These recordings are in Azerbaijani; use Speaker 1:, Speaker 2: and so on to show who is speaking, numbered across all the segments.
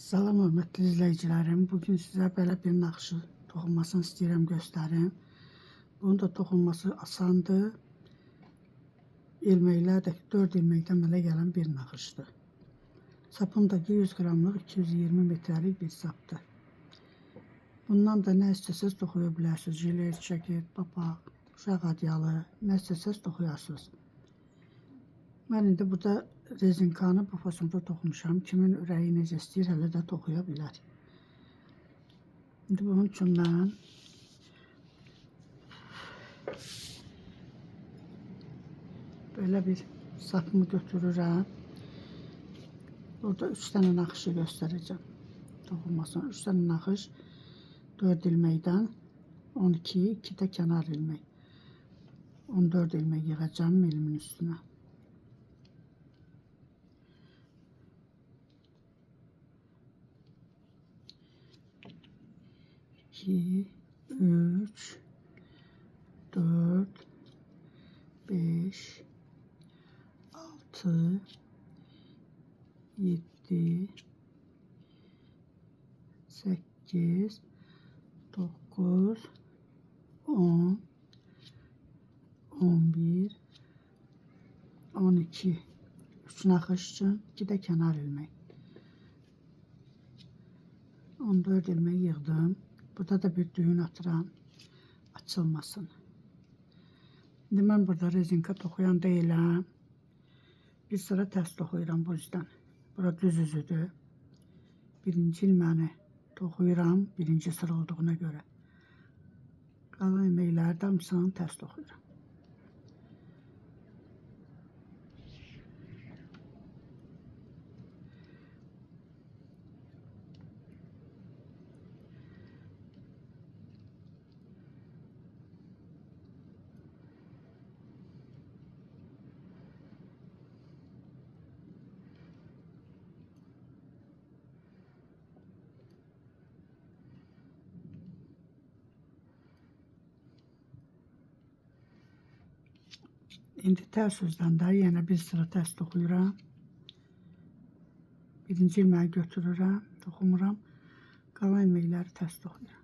Speaker 1: Salam hörmətli izləyicilərim. Bugün sizə belə bir naxışı toxunmasını istəyirəm göstərim. Bunun da toxunması asandır. İlməklər 4 ilməkdən belə gələn bir naxışdır. Sapındakı 100 qramlıq 220 metrəlik bir sapdır. Bundan da nə istəsəz toxuya bilərsiniz. Jilet, ceket, papaq, uşaq adyalı, nə istəsəz toxuyarsınız. Mən indi burada rezinkanı bu fasonda toxumuşam. Kimin ürəyi necə istəyir, hələ də toxuya bilər. İndi bunun üçün mən böyle bir sapımı götürürəm. Burada 3 dənə naxışı göstərəcəm. Toxunmasına 3 dənə naxış 4 ilməkdən 12, 2 də kənar ilmək. 14 ilmək yığacağım milimin üstünə. 2, 3, 4, 5, 6, 7, 8, 9, 10, 11, 12. 3 naxış üçün 2 də kənar ilmək. 14 ilmək yığdım. Burada da bir düğün atıram, açılmasın. Şimdi mən burada rezinka toxuyan deyiləm. Bir sıra tərs toxuyuram bu yüzden. Bura düz üzüdür. Birinci ilməni toxuyuram, birinci sıra olduğuna göre. Qalan ilməkləri də hamısını tərs toxuyuram. İndi tərs üzdən də yenə bir sıra tərs toxuyuram. Birinci ilməyi götürürəm, toxumuram. Qalan ilməkləri tərs toxuyuram.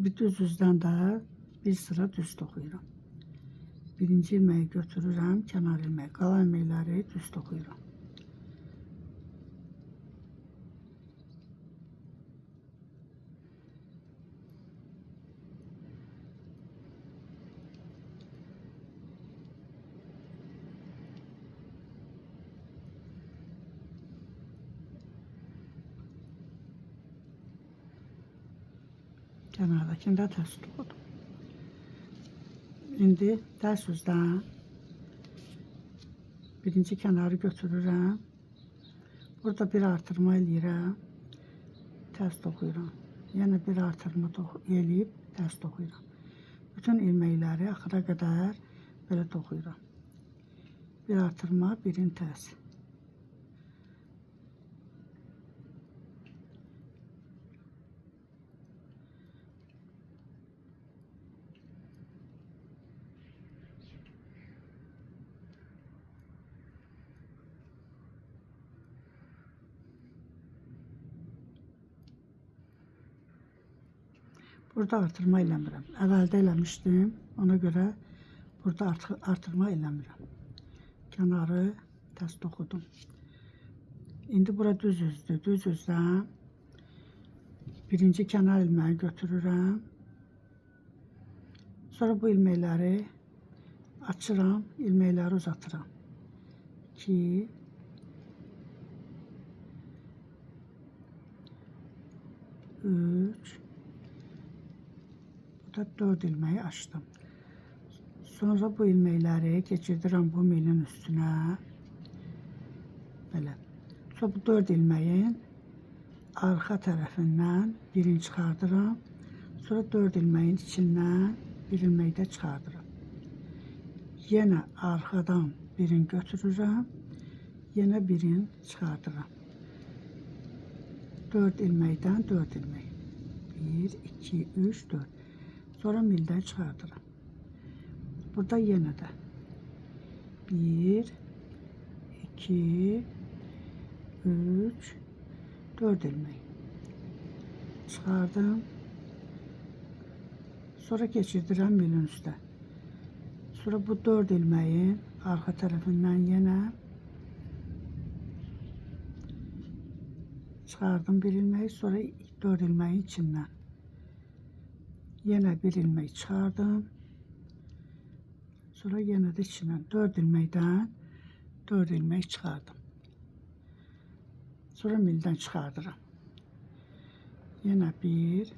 Speaker 1: Bir düz üzdən də bir sıra düz toxuyuram. Birinci ilməyi götürürəm, kənar ilmək. Qalan ilməkləri düz toxuyuram. Kənardakini də tərs toxudum. İndi tərs üzdən birinci kənarı götürürəm. Burada bir artırma eləyirəm. Tərs toxuyuram. Yenə bir artırma eləyib tərs toxuyuram. Bütün ilməkləri axıra qədər belə toxuyuram. Bir artırma, birin tərs. Burada artırma eləmirəm. Əvvəldə eləmişdim. Ona görə burada artırma eləmirəm. Kənarı tərs toxudum. İndi bura düz üzdür. Düz üzdən birinci kənar ilməyi götürürəm. Sonra bu ilməkləri açıram, ilməkləri uzatıram. 2, 3, 4 ilmeği açtım. Sonra bu ilməkləri keçirdirəm bu milin üstünə. Belə. Sonra bu 4 ilmeğin arka tərəfindən birini çıxardıram. Sonra 4 ilmeğin içindən bir ilmeği də çıxardıram. Yenə arxadan birini götürürəm. Yenə birini çıxardıram. 4 ilməkdən 4 ilmək. 1, 2, 3, 4. Sonra mildən çıxardıram. Burada yenə də 1, 2, 3, 4 ilmək. Çıxardım. Sonra keçirdirəm milin üstə. Sonra bu 4 ilməyin arxa tərəfindən yenə çıxardım bir ilmeği, sonra 4 ilmeğin içindən yenə bir ilmek çıxardım. Sonra yenə də içindən 4 ilməkdən 4 ilmek çıxardım. Sonra mildən çıxardıram. Yenə 1,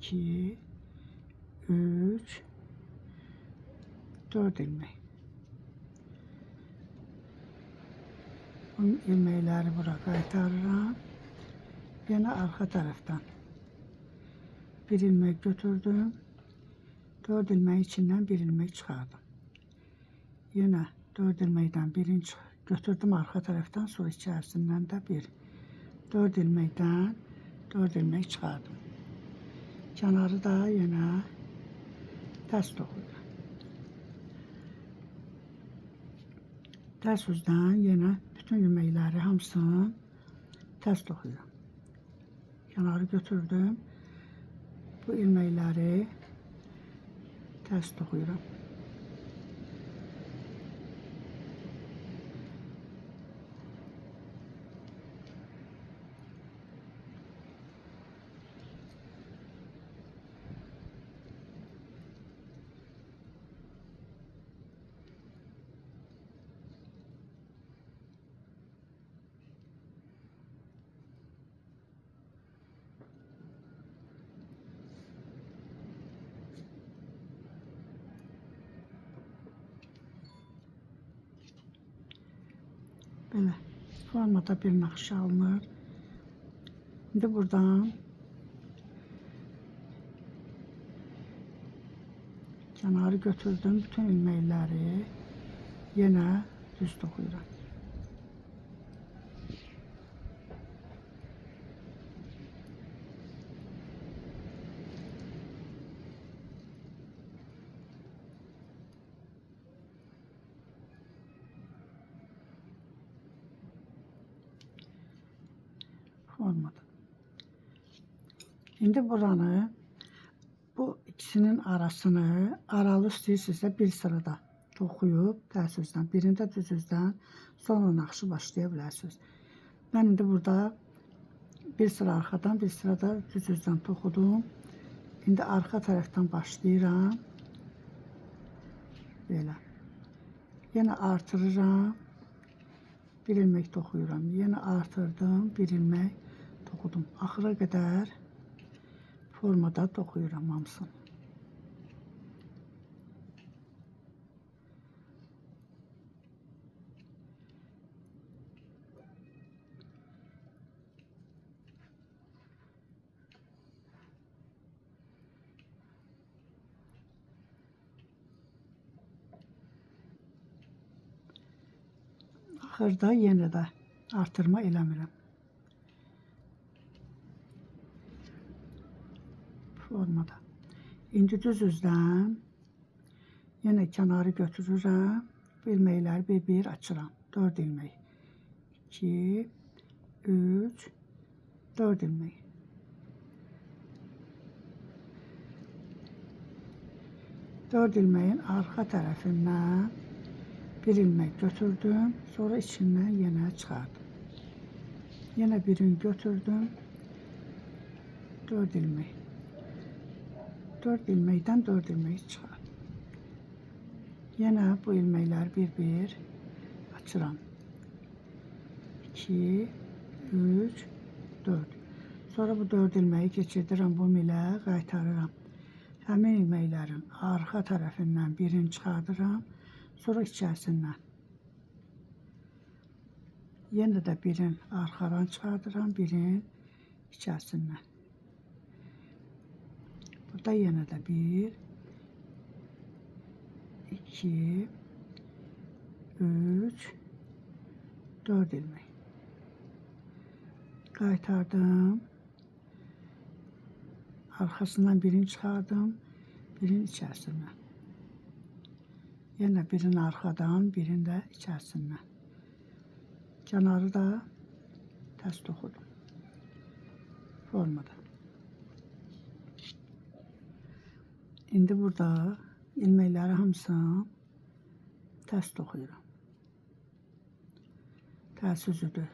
Speaker 1: 2, 3, 4 ilmek. Bu ilmekləri bura qaytarıram. Yenə arxa tərəfdən bir ilmek götürdüm. 4 ilmeğin içindən bir ilmek çıxardım. Yenə 4 ilmekdən birini götürdüm arxa tərəfdən, sonra içərisindən də 4 ilmekdən 4 ilmek çıxardım. Kənarı da yenə tərs toxuyuram. Tərs üzdən yenə bütün ilmekləri hamısını tərs toxuyuram. Kənarı götürdüm. Bu ilmekləri tərs toxuyuram. Belə formada bir naxışa alınır. İndi buradan kənarı götürdüm. Bütün ilməkləri yenə düz toxuyuram. Olmadı. Şimdi buranı, bu ikisinin arasını aralı istəyirsinizsə bir sırada toxuyub tərs üzdən, birində düz üzdən, sonra naxışı başlaya bilərsiniz. Mən indi burada bir sıra arxadan, bir sırada düz üzdən toxudum. İndi arxa tərəfdən başlayıram. Belə. Yenə artırıram. Bir ilmek toxuyuram. Yenə artırdım. Bir ilmek toxudum. Axıra qədər formada toxuyuram hamısını. Axırda yenə də artırma eləmirəm. Formada. İndi düz üzdən yenə kənarı götürürəm. Bu ilməkləri bir-bir açıram. 4 ilmək. 2, 3, 4 ilmək. Dört ilməyin arxa tərəfindən bir ilmek götürdüm. Sonra içindən yenə çıxardım. Yenə birini götürdüm. 4 ilmek. 4 ilmekdən 4 ilmek çıxardım. Yenə bu ilmekləri bir-bir açıram. 2, 3, 4. Sonra bu 4 ilmeği keçirdirəm bu milə, qaytarıram. Həmin ilməklərin arxa tərəfindən birini çıxardıram. Sonra içərisindən Yenə də birin arxadan çıxardıram, birin içərisindən. Burada yenə də 1, 2, 3, 4 ilmek. Qaytardım. Arkasından birini çıxardım, birin içərisindən. Yenə birini arxadan, birini də içərisindən. Kənarı da tərs toxudum. Formada. İndi burada ilməkləri hamısını tərs toxuyuram. Tərs üzüdür.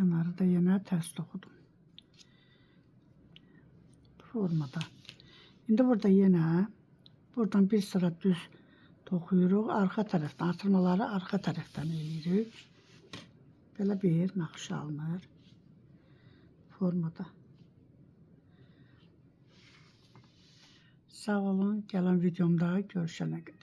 Speaker 1: Kənarı da yenə tərs toxudum. Bu formada. İndi burada yenə buradan bir sıra düz toxuyuruq. Arxa tərəfdən, artırmaları arxa tərəfdən eləyirik. Belə bir naxış alınır. Formada. Sağ olun. Gələn videomda görüşənə qədər.